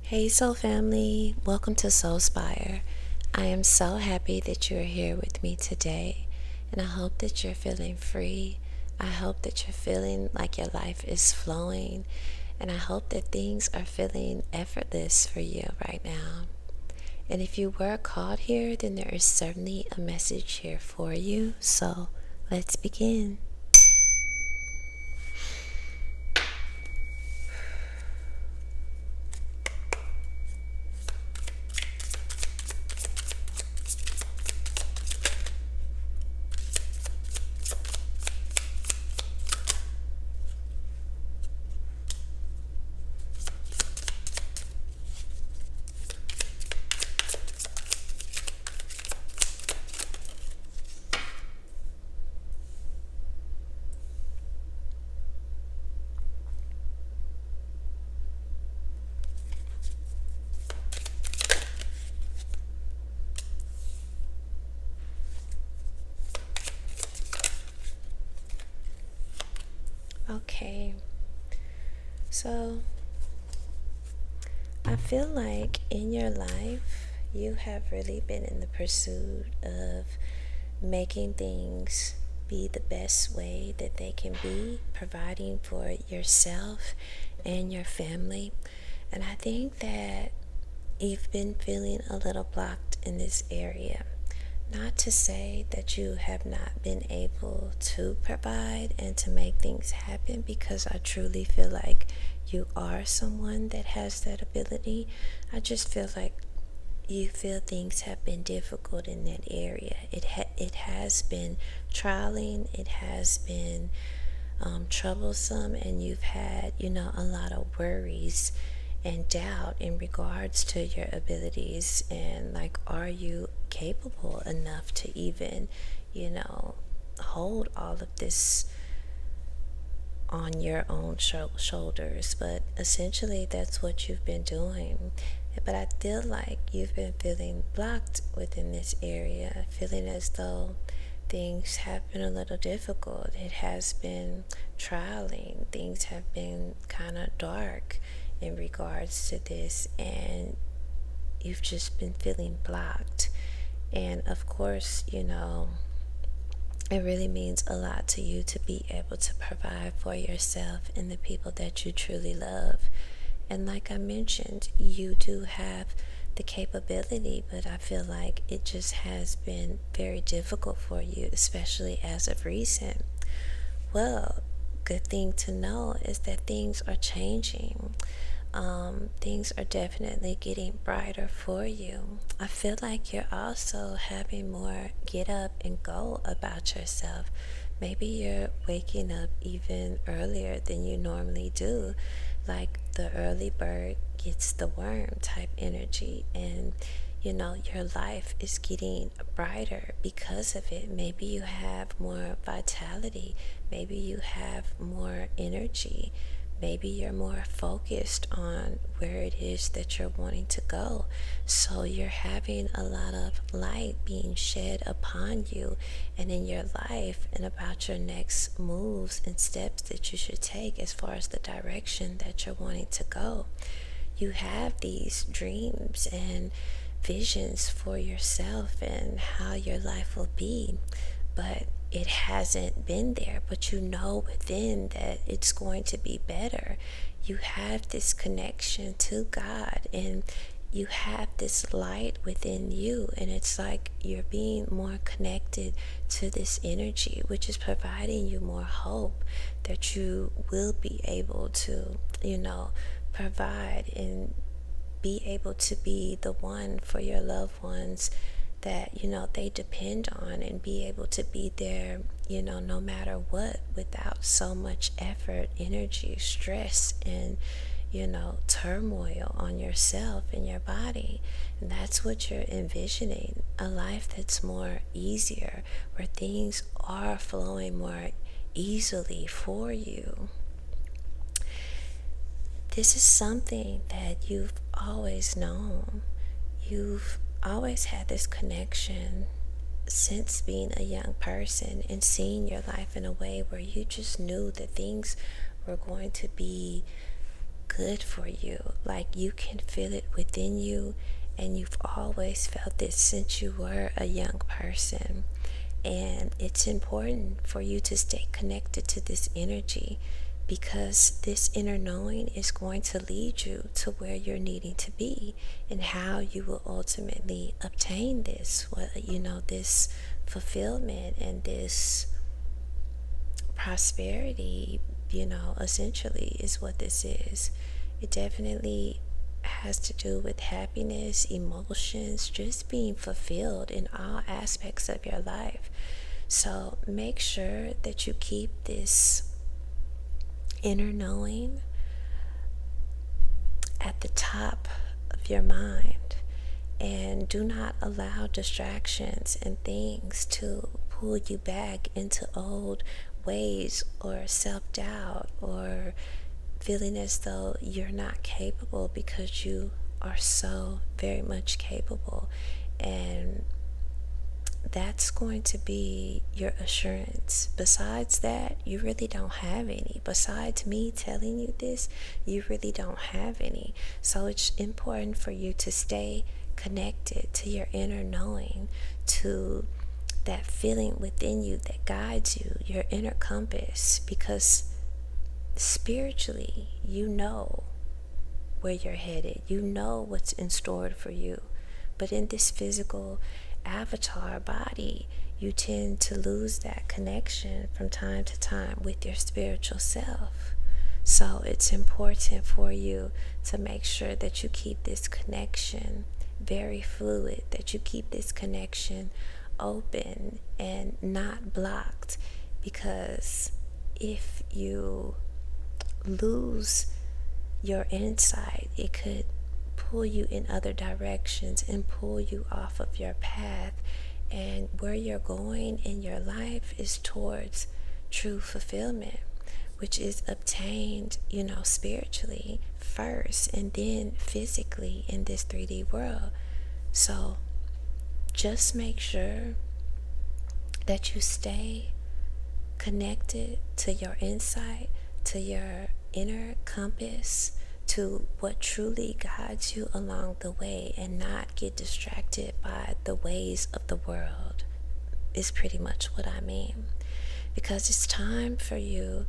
Hey Soul Family, welcome to Soulspire. I am so happy that you're here with me today, and I hope that you're feeling free. I hope that you're feeling like your life is flowing, and I hope that things are feeling effortless for you right now. And if you were called here, then there is certainly a message here for you. So let's begin. Okay, so I feel like in your life, you have really been in the pursuit of making things be the best way that they can be, providing for yourself and your family. And I think that you've been feeling a little blocked in this area. Not to say that you have not been able to provide and to make things happen, because I truly feel like you are someone that has that ability. I just feel like you feel things have been difficult in that area. It has been trialing, it has been troublesome, and you've had, a lot of worries and doubt in regards to your abilities, and like, are you capable enough to even, hold all of this on your own shoulders. But essentially, that's what you've been doing. But I feel like you've been feeling blocked within this area, feeling as though things have been a little difficult. It has been trialing. Things have been kind of dark in regards to this, and you've just been feeling blocked. And of course, it really means a lot to you to be able to provide for yourself and the people that you truly love. And like I mentioned, you do have the capability, but I feel like it just has been very difficult for you, especially as of recent. Well, good thing to know is that things are changing. Things are definitely getting brighter for you. I feel like you're also having more get up and go about yourself. Maybe you're waking up even earlier than you normally do, like the early bird gets the worm type energy, and your life is getting brighter because of it. Maybe you have more vitality, maybe you have more energy. Maybe you're more focused on where it is that you're wanting to go. So you're having a lot of light being shed upon you and in your life, and about your next moves and steps that you should take as far as the direction that you're wanting to go. You have these dreams and visions for yourself and how your life will be, but it hasn't been there. But you know within that it's going to be better. You have this connection to God, and you have this light within you, and it's like you're being more connected to this energy, which is providing you more hope that you will be able to, provide and be able to be the one for your loved ones that they depend on, and be able to be there, no matter what, without so much effort, energy, stress, and turmoil on yourself and your body. And that's what you're envisioning, a life that's more easier, where things are flowing more easily for you. This is something that you've always known. You've always had this connection since being a young person, and seeing your life in a way where you just knew that things were going to be good for you. Like you can feel it within you, and you've always felt this since you were a young person. And it's important for you to stay connected to this energy, because this inner knowing is going to lead you to where you're needing to be, and how you will ultimately obtain this, this fulfillment and this prosperity, essentially is what this is. It definitely has to do with happiness, emotions, just being fulfilled in all aspects of your life. So make sure that you keep this inner knowing at the top of your mind, and do not allow distractions and things to pull you back into old ways, or self-doubt, or feeling as though you're not capable, because you are so very much capable. And that's going to be your assurance. Besides that, you really don't have any. Besides me telling you this, you really don't have any. So it's important for you to stay connected to your inner knowing, to that feeling within you that guides you, your inner compass, because spiritually, you know where you're headed. You know what's in store for you. But in this physical avatar body, you tend to lose that connection from time to time with your spiritual self. So it's important for you to make sure that you keep this connection very fluid, that you keep this connection open and not blocked, because if you lose your insight, it could pull you in other directions and pull you off of your path. And where you're going in your life is towards true fulfillment, which is obtained, spiritually first, and then physically in this 3D world. So just make sure that you stay connected to your insight, to your inner compass, to what truly guides you along the way, and not get distracted by the ways of the world, is pretty much what I mean. Because it's time for you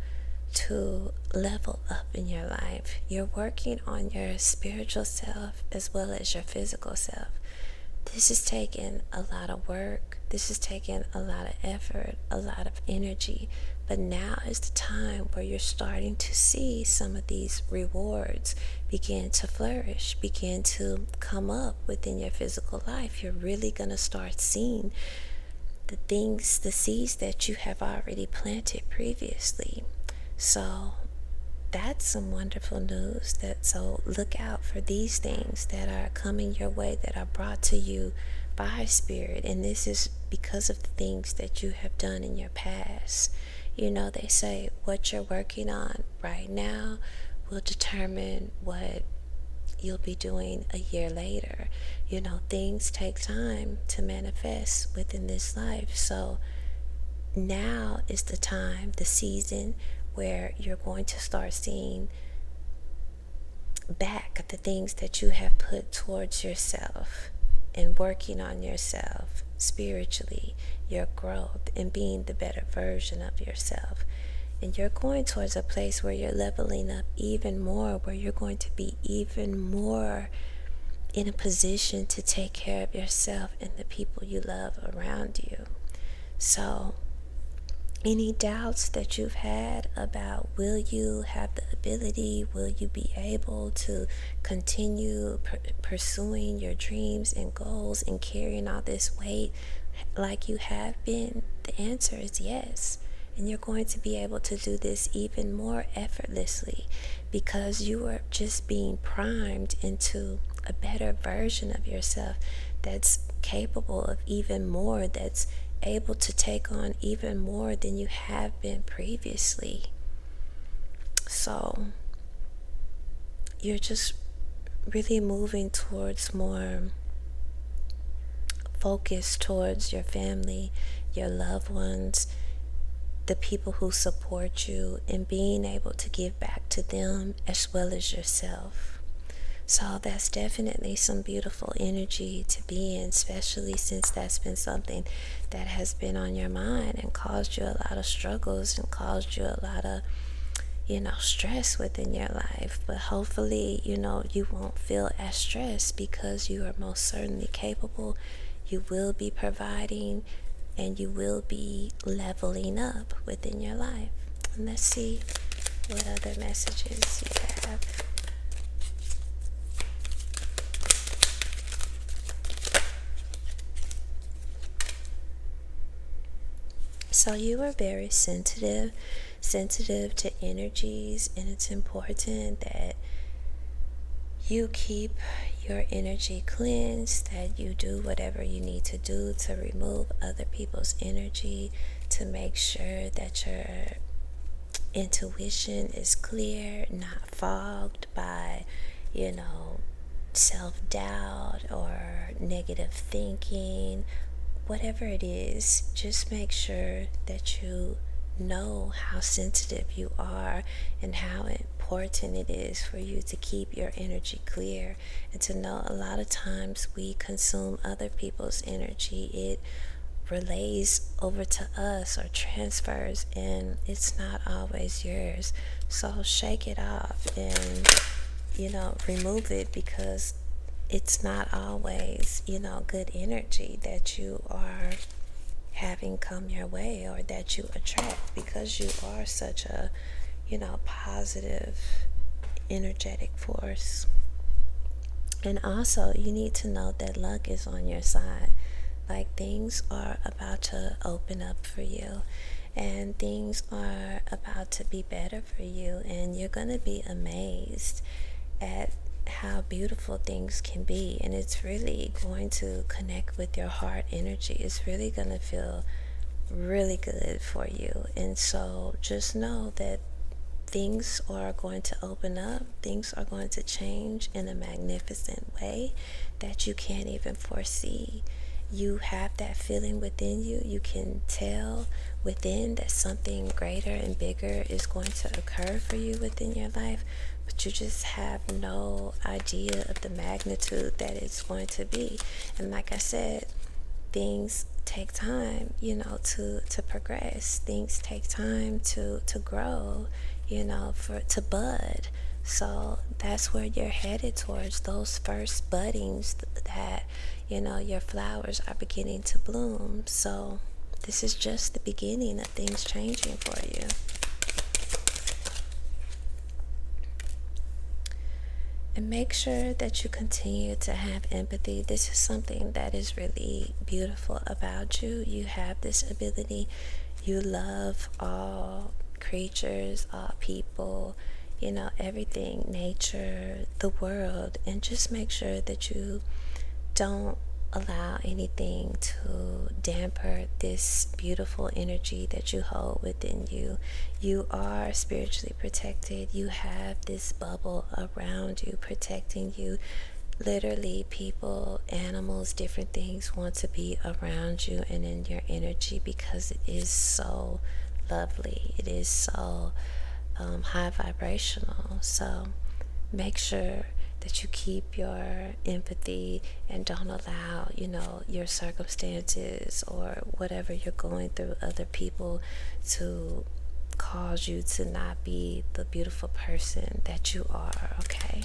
to level up in your life. You're working on your spiritual self as well as your physical self. This is taking a lot of work. This is taking a lot of effort, a lot of energy. But now is the time where you're starting to see some of these rewards begin to flourish, begin to come up within your physical life. You're really going to start seeing the things, the seeds that you have already planted previously. So that's some wonderful news. So look out for these things that are coming your way, that are brought to you by Spirit. And this is because of the things that you have done in your past. They say what you're working on right now will determine what you'll be doing a year later. Things take time to manifest within this life. So now is the time, the season, where you're going to start seeing back the things that you have put towards yourself and working on yourself spiritually, your growth, and being the better version of yourself. And you're going towards a place where you're leveling up even more, where you're going to be even more in a position to take care of yourself and the people you love around you. So any doubts that you've had about, will you have the ability, will you be able to continue pursuing your dreams and goals and carrying all this weight like you have been, the answer is yes. And you're going to be able to do this even more effortlessly, because you are just being primed into a better version of yourself that's capable of even more, that's able to take on even more than you have been previously. So you're just really moving towards more focus towards your family, your loved ones, the people who support you and being able to give back to them as well as yourself. So that's definitely some beautiful energy to be in, especially since that's been something that has been on your mind and caused you a lot of struggles and caused you a lot of, stress within your life. But hopefully, you won't feel as stressed because you are most certainly capable. You will be providing and you will be leveling up within your life. And let's see what other messages you have. So you are very sensitive to energies, and it's important that you keep your energy cleansed, that you do whatever you need to do to remove other people's energy, to make sure that your intuition is clear, not fogged by, self-doubt or negative thinking. Whatever it is, just make sure that you know how sensitive you are and how important it is for you to keep your energy clear, and to know a lot of times we consume other people's energy. It relays over to us or transfers, and it's not always yours. So shake it off and remove it, because it's not always good energy that you are having come your way or that you attract, because you are such a positive energetic force. And also, you need to know that luck is on your side. Like, things are about to open up for you, and things are about to be better for you, and you're going to be amazed at how beautiful things can be. And it's really going to connect with your heart energy. It's really going to feel really good for you. And so just know that things are going to open up, things are going to change in a magnificent way that you can't even foresee. You have that feeling within you. You can tell within that something greater and bigger is going to occur for you within your life, but you just have no idea of the magnitude that it's going to be. And like I said, things take time, to progress. Things take time to grow, to bud. So that's where you're headed towards, those first buddings that, your flowers are beginning to bloom. So this is just the beginning of things changing for you. And make sure that you continue to have empathy. This is something that is really beautiful about you. You have this ability. You love all creatures, all people, everything, nature, the world. And just make sure that you don't allow anything to damper this beautiful energy that you hold within you. You are spiritually protected. You have this bubble around you protecting you. Literally, people, animals, different things want to be around you and in your energy, because it is so lovely. It is so high vibrational. So make sure that you keep your empathy and don't allow, your circumstances or whatever you're going through, other people, to cause you to not be the beautiful person that you are, okay?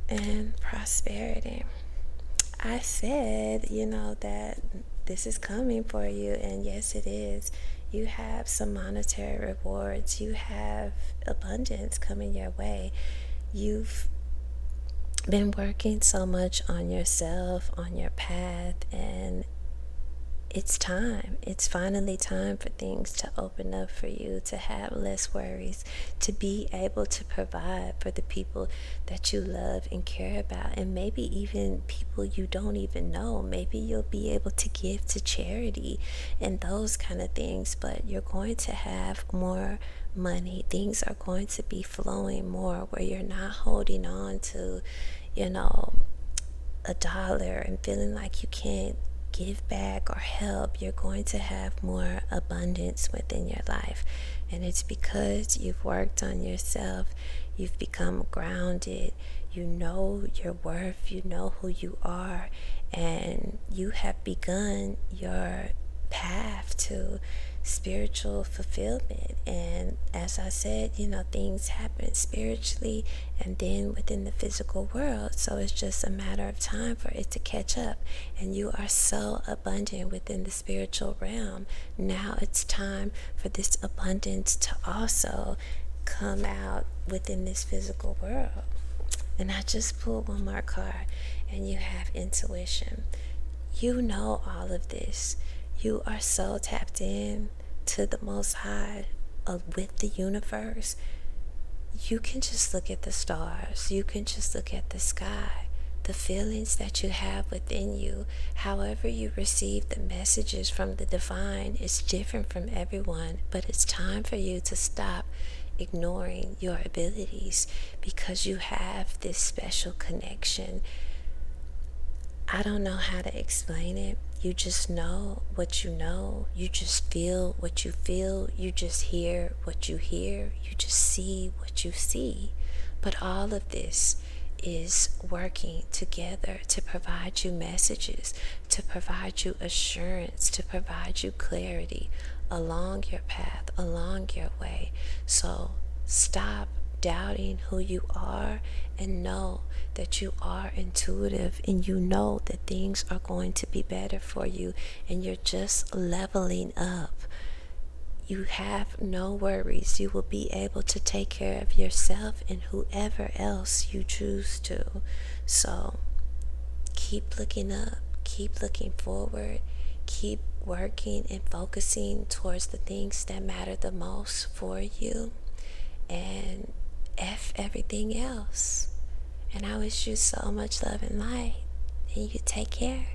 And prosperity. I said, that this is coming for you, and yes, it is. You have some monetary rewards. You have abundance coming your way. You've been working so much on yourself, on your path, and it's time. It's finally time for things to open up for you, to have less worries, to be able to provide for the people that you love and care about, and maybe even people you don't even know. Maybe you'll be able to give to charity and those kind of things, but you're going to have more money. Things are going to be flowing more, where you're not holding on to, $1 and feeling like you can't give back or help, you're going to have more abundance within your life. And it's because you've worked on yourself, you've become grounded, you know your worth, you know who you are, and you have begun your path to spiritual fulfillment. And as I said, things happen spiritually and then within the physical world, so it's just a matter of time for it to catch up. And you are so abundant within the spiritual realm. Now it's time for this abundance to also come out within this physical world. And I just pulled one more card, and you have intuition. You know all of this. You are so tapped in to the Most High, with the universe. You can just look at the stars. You can just look at the sky. The feelings that you have within you, however you receive the messages from the divine, is different from everyone. But it's time for you to stop ignoring your abilities, because you have this special connection. I don't know how to explain it. You just know what you know. You just feel what you feel. You just hear what you hear. You just see what you see. But all of this is working together to provide you messages, to provide you assurance, to provide you clarity along your path, along your way. So stop doubting who you are, and know that you are intuitive, and you know that things are going to be better for you, and you're just leveling up. You have no worries. You will be able to take care of yourself and whoever else you choose to. So keep looking up, keep looking forward, keep working and focusing towards the things that matter the most for you, and F everything else. And I wish you so much love and light, and you take care.